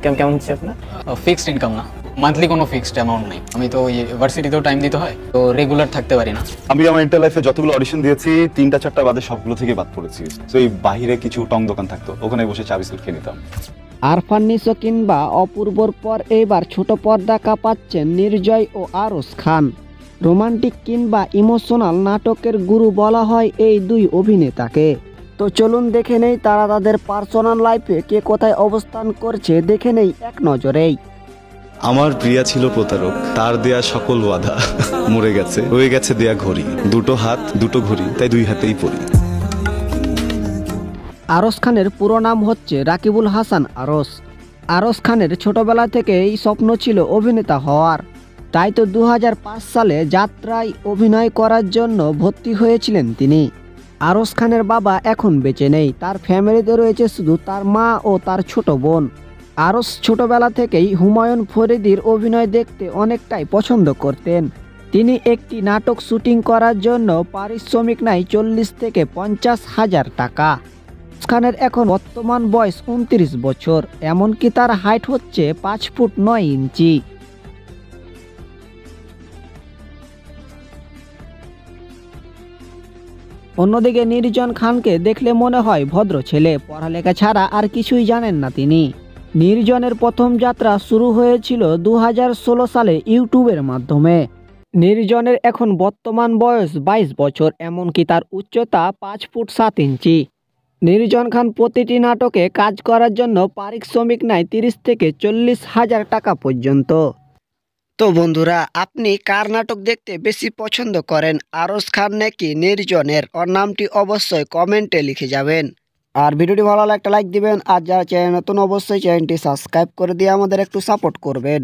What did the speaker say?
কেমন হচ্ছে আপনার? ফিক্সড ইনকাম না, মান্থলি কোনো ফিক্সড অ্যামাউন্ট নেই। আমি তো ইউনিভার্সিটিতেও টাইম দিতে হয়, তো রেগুলার থাকতে পারি না। আমি আমার ইন্টার লাইফে যতগুলো অডিশন দিয়েছি 3টা 4টা বাদে সবগুলো থেকে বাদ পড়েছি। তো এই বাইরে কিছু টং দোকান থাকতো, ওখানে বসে চা বিস্কুট খেয়ে নিতাম। আরফান নিশো কিংবা অপূর্বর পর এবার ছোট পর্দা কাঁপাচ্ছেন নির্জয় ও আরশ খান। রোমান্টিক কিংবা ইমোশনাল নাটকের গুরু বলা হয় এই দুই অভিনেতাকে। তো চলুন দেখে নেই তারা তাদের পার্সোনাল লাইফে কে কোথায় অবস্থান করছে, দেখে নেই এক নজরেই। আমার প্রিয়া ছিল প্রতারক, তার দেয়া সকল বাধা মরে গেছে, হয়ে গেছে দেয়া ঘড়ি। দুটো হাত দুটো ঘড়ি, তাই দুই হাতেই পড়ি। আরশ খানের পুরো নাম হচ্ছে রাকিবুল হাসান আরশ। আরশ খানের ছোটবেলা থেকেই স্বপ্ন ছিল অভিনেতা হওয়ার, তাই তো 2005 সালে যাত্রায় অভিনয় করার জন্য ভর্তি হয়েছিলেন তিনি। আরশ খানের বাবা এখন বেঁচে নেই, তার ফ্যামিলিতে রয়েছে শুধু তার মা ও তার ছোট বোন। আরশ ছোটবেলা থেকেই হুমায়ুন ফরিদির অভিনয় দেখতে অনেকটাই পছন্দ করতেন। তিনি একটি নাটক শুটিং করার জন্য পারিশ্রমিক নেয় 40 থেকে 50,000 টাকা। খানের এখন বর্তমান বয়স 29 বছর, এমনকি তার হাইট হচ্ছে 5 ফুট 9 ইঞ্চি। অন্যদিকে নির্জন খানকে দেখলে মনে হয় ভদ্র ছেলে, পড়ালেখা ছাড়া আর কিছুই জানেন না তিনি। নির্জনের প্রথম যাত্রা শুরু হয়েছিল 2016 সালে ইউটিউবের মাধ্যমে। নির্জনের এখন বর্তমান বয়স 22 বছর, এমনকি তার উচ্চতা 5 ফুট 7 ইঞ্চি। নির্জন খান প্রতিটি নাটকে কাজ করার জন্য পারিশ্রমিক নেয় 30 থেকে 40,000 টাকা পর্যন্ত। তো বন্ধুরা, আপনি কার নাটক দেখতে বেশি পছন্দ করেন, আরশ খান নাকি নির্জনের? ওর নামটি অবশ্যই কমেন্টে লিখে যাবেন। আর ভিডিওটি ভালো লাগলে একটা লাইক দিবেন, আর যারা চ্যানেল নতুন অবশ্যই চ্যানেলটি সাবস্ক্রাইব করে দিয়ে আমাদের একটু সাপোর্ট করবেন।